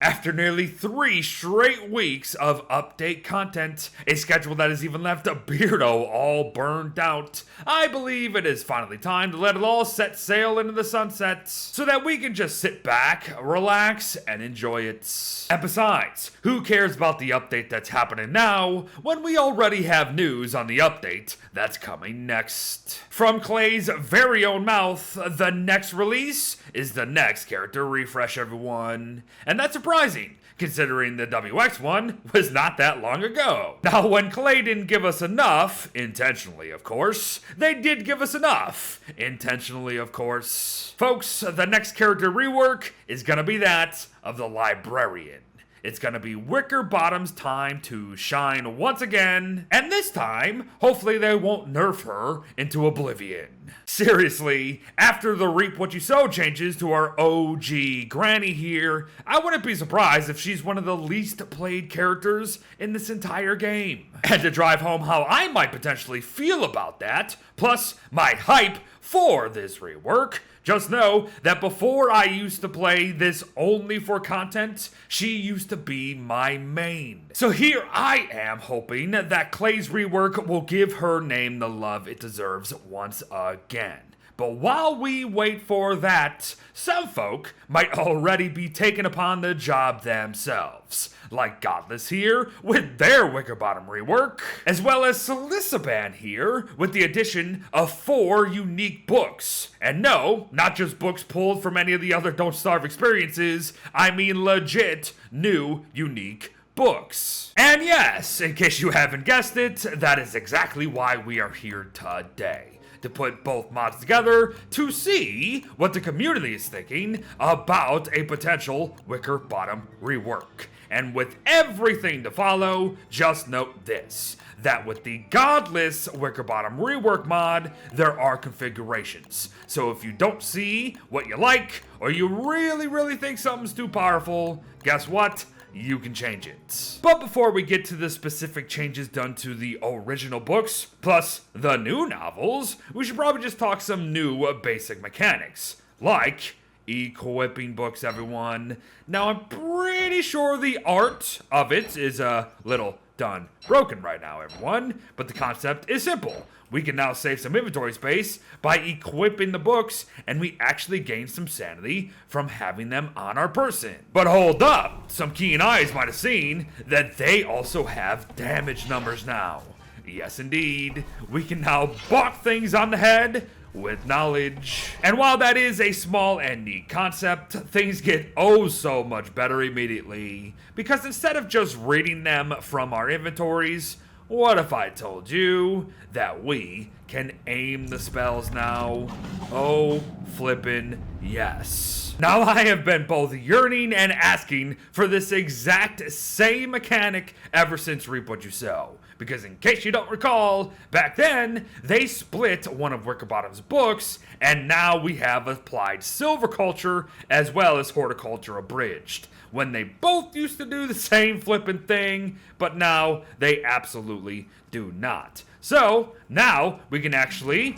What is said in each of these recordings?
After nearly 3 straight weeks of update content, a schedule that has even left Beardo all burned out, I believe it is finally time to let it all set sail into the sunset so that we can just sit back, relax, and enjoy it. And besides, who cares about the update that's happening now when we already have news on the update that's coming next? From Klei's very own mouth, the next release is the next character refresh, everyone. And that's surprising, considering the WX one was not that long ago. Now, when Klei didn't give us enough, intentionally of course, they did give us enough, intentionally of course. Folks, the next character rework is gonna be that of the librarian. It's gonna be Wickerbottom's time to shine once again, and this time, hopefully they won't nerf her into oblivion. Seriously, after the Reap What You Sow changes to our OG Granny here, I wouldn't be surprised if she's one of the least played characters in this entire game. And to drive home how I might potentially feel about that, plus my hype for this rework, just know that before I used to play this only for content, she used to be my main. So here I am hoping that Klei's rework will give her name the love it deserves once again. But while we wait for that, some folk might already be taken upon the job themselves, like Godless here with their Wickerbottom rework, as well as Soliciban here with the addition of 4 unique books. And no, not just books pulled from any of the other Don't Starve experiences, I mean legit new unique books. And yes, in case you haven't guessed it, that is exactly why we are here today. To put both mods together to see what the community is thinking about a potential Wickerbottom rework. And with everything to follow, just note this, that with the Godless Wickerbottom rework mod, there are configurations. So if you don't see what you like, or you really think something's too powerful, guess what? You can change it. But before we get to the specific changes done to the original books, plus the new novels, we should probably just talk some new basic mechanics, like equipping books, everyone. Now, I'm pretty sure the art of it is a little done broken right now, everyone, but the concept is simple. We can now save some inventory space by equipping the books, and we actually gain some sanity from having them on our person. But hold up, some keen eyes might have seen that they also have damage numbers now. Yes, indeed, we can now bonk things on the head with knowledge. And while that is a small and neat concept, things get oh so much better immediately. Because instead of just reading them from our inventories, what if I told you that we can aim the spells now? Oh, flippin' yes. Now I have been both yearning and asking for this exact same mechanic ever since Reap What You Sow. Because in case you don't recall, back then, they split one of Wickerbottom's books, and now we have applied silviculture as well as horticulture abridged, when they both used to do the same flippin' thing, but now they absolutely do not. So, now we can actually,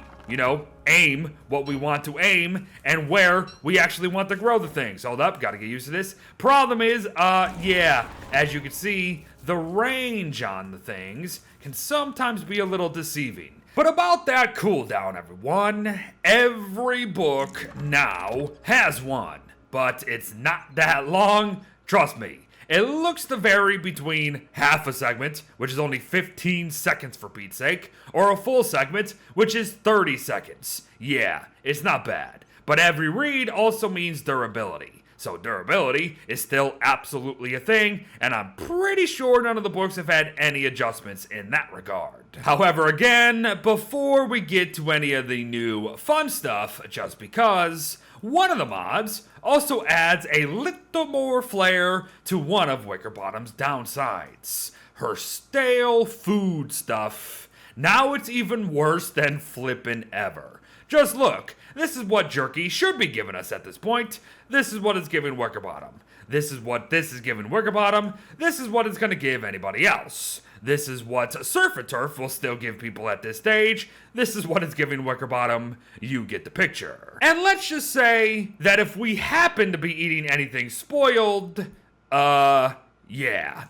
aim what we want to aim and where we actually want to grow the things. Hold up, gotta get used to this. Problem is, as you can see, the range on the things can sometimes be a little deceiving. But about that cooldown, everyone, every book now has one. But it's not that long, trust me. It looks to vary between half a segment, which is only 15 seconds for Pete's sake, or a full segment, which is 30 seconds. Yeah, it's not bad. But every read also means durability. So durability is still absolutely a thing, and I'm pretty sure none of the books have had any adjustments in that regard. However, again, before we get to any of the new fun stuff, just because, one of the mods also adds a little more flair to one of Wickerbottom's downsides. Her stale food stuff. Now it's even worse than flippin' ever. Just look, this is what Jerky should be giving us at this point. This is what it's giving Wickerbottom. This is what this is giving Wickerbottom. This is what it's going to give anybody else. This is what Surf and Turf will still give people at this stage. This is what it's giving Wickerbottom. You get the picture. And let's just say that if we happen to be eating anything spoiled, Yeah.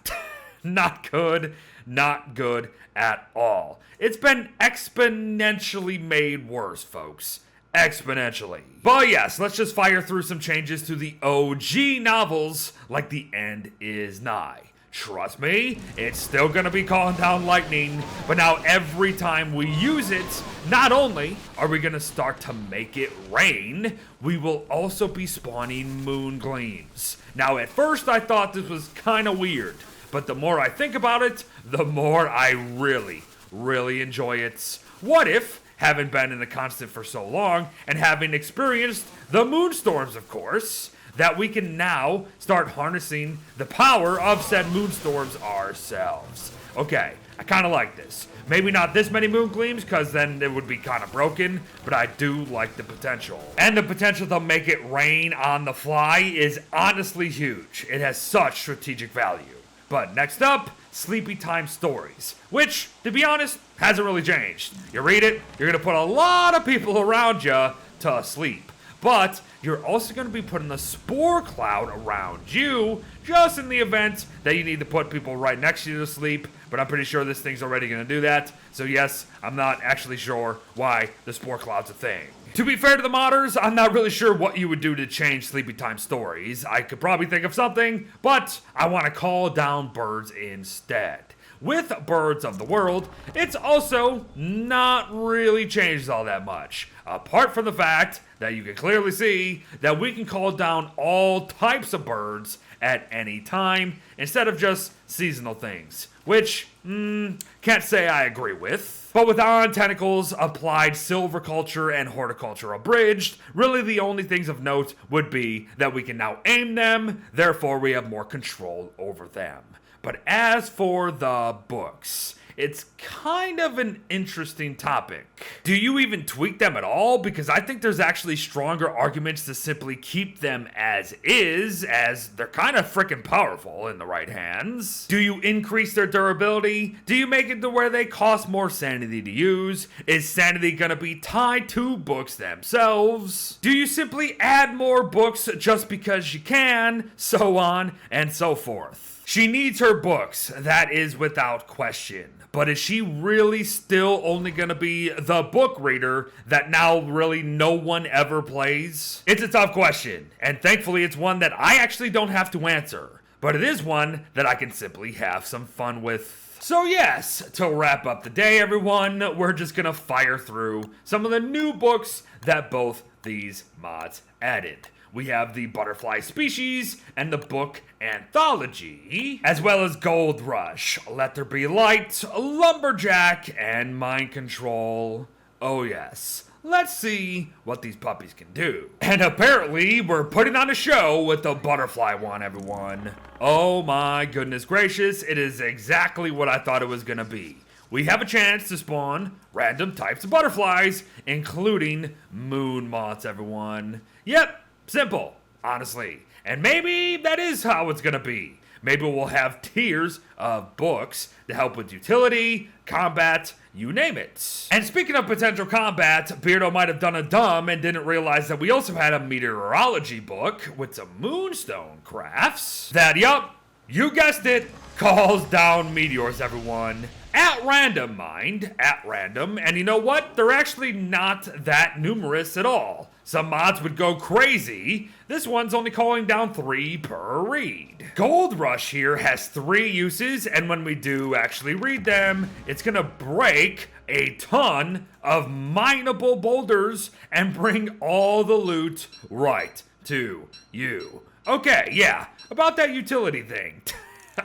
Not good. Not good at all. It's been exponentially made worse, folks. Exponentially. But yes, let's just fire through some changes to the OG novels like the end is nigh. Trust me, it's still gonna be calling down lightning, but now every time we use it, not only are we gonna start to make it rain, we will also be spawning moon gleams. Now at first I thought this was kinda weird, but the more I think about it, the more I really enjoy it. What if, having been in the constant for so long, and having experienced the moonstorms, of course, that we can now start harnessing the power of said moonstorms ourselves. Okay, I kind of like this. Maybe not this many moon gleams, because then it would be kind of broken, but I do like the potential. And the potential to make it rain on the fly is honestly huge. It has such strategic value. But next up, Sleepy Time Stories, which, to be honest, hasn't really changed. You read it, you're going to put a lot of people around you to sleep. But you're also going to be putting a spore cloud around you, just in the event that you need to put people right next to you to sleep. But I'm pretty sure this thing's already going to do that. So yes, I'm not actually sure why the spore cloud's a thing. To be fair to the modders, I'm not really sure what you would do to change Sleepy Time Stories. I could probably think of something, but I want to call down birds instead. With Birds of the World, it's also not really changed all that much. Apart from the fact that you can clearly see that we can call down all types of birds at any time instead of just seasonal things, which, can't say I agree with. But with Ion Tentacles, Applied Silviculture, and Horticulture Abridged, really the only things of note would be that we can now aim them, therefore we have more control over them. But as for the books, it's kind of an interesting topic. Do you even tweak them at all? Because I think there's actually stronger arguments to simply keep them as is, as they're kind of freaking powerful in the right hands. Do you increase their durability? Do you make it to where they cost more sanity to use? Is sanity gonna be tied to books themselves? Do you simply add more books just because you can? So on and so forth. She needs her books, that is without question. But is she really still only gonna be the book reader that now really no one ever plays? It's a tough question, and thankfully it's one that I actually don't have to answer. But it is one that I can simply have some fun with. So yes, to wrap up the day everyone, we're just gonna fire through some of the new books that both these mods added. We have the Butterfly Species and the book Anthology, as well as Gold Rush, Let There Be Light, Lumberjack, and Mind Control. Oh yes, let's see what these puppies can do. And apparently, we're putting on a show with the Butterfly one, everyone. Oh my goodness gracious, it is exactly what I thought it was gonna be. We have a chance to spawn random types of butterflies, including moon moths, everyone. Yep. Simple, honestly. And maybe that is how it's gonna be. Maybe we'll have tiers of books to help with utility, combat, you name it. And speaking of potential combat, Beardo might have done a dumb and didn't realize that we also had a meteorology book with some moonstone crafts that, yup, you guessed it, calls down meteors, everyone. At random, mind, at random, and you know what? They're actually not that numerous at all. Some mods would go crazy. This one's only calling down 3 per read. Gold Rush here has 3 uses, and when we do actually read them, it's gonna break a ton of mineable boulders and bring all the loot right to you. Okay, yeah, about that utility thing.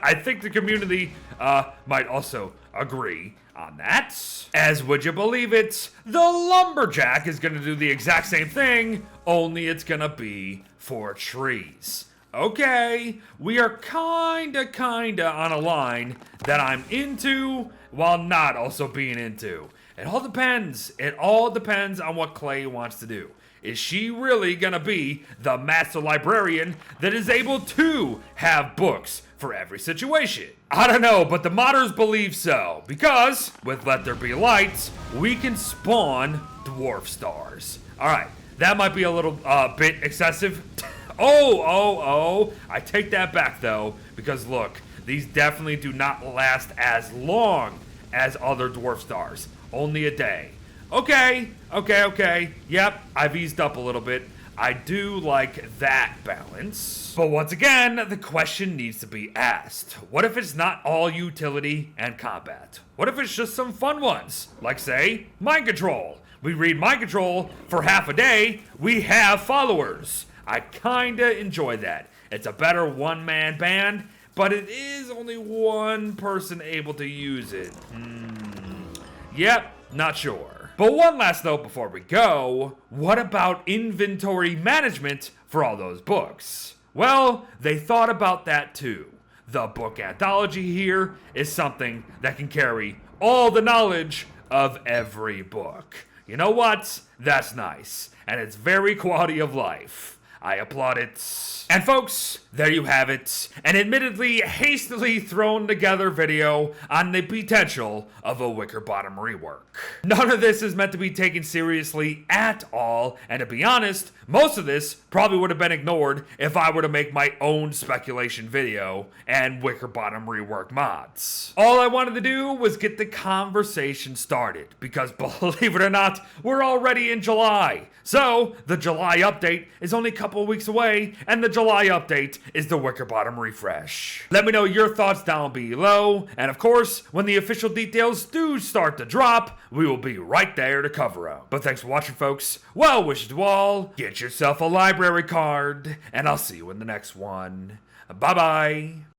I think the community might also agree on that. As would you believe it, the Lumberjack is gonna do the exact same thing, only it's gonna be for trees. Okay, we are kinda on a line that I'm into while not also being into. It all depends. It all depends on what Klei wants to do. Is she really gonna be the master librarian that is able to have books for every situation? I don't know, but the modders believe so, because with Let There Be Light, we can spawn dwarf stars. All right, that might be a little bit excessive. Oh, I take that back though, because look, these definitely do not last as long as other dwarf stars. Only a day. Okay. Yep, I've eased up a little bit. I do like that balance. But once again, the question needs to be asked. What if it's not all utility and combat? What if it's just some fun ones? Like, say, mind control. We read mind control for half a day, we have followers. I kinda enjoy that. It's a better one-man band, but it is only one person able to use it. Yep, not sure. But one last note before we go, what about inventory management for all those books? Well, they thought about that too. The book anthology here is something that can carry all the knowledge of every book. You know what? That's nice, and it's very quality of life. I applaud it. And folks, there you have it, an admittedly hastily thrown together video on the potential of a Wickerbottom rework. None of this is meant to be taken seriously at all, and to be honest, most of this probably would have been ignored if I were to make my own speculation video and Wickerbottom rework mods. All I wanted to do was get the conversation started, because believe it or not, we're already in July. So, the July update is only a couple weeks away, and the July update is the Wickerbottom refresh. Let me know your thoughts down below, and of course, when the official details do start to drop, we will be right there to cover them. But thanks for watching, folks. Well wishes to all. Get yourself a library card, and I'll see you in the next one. Bye-bye.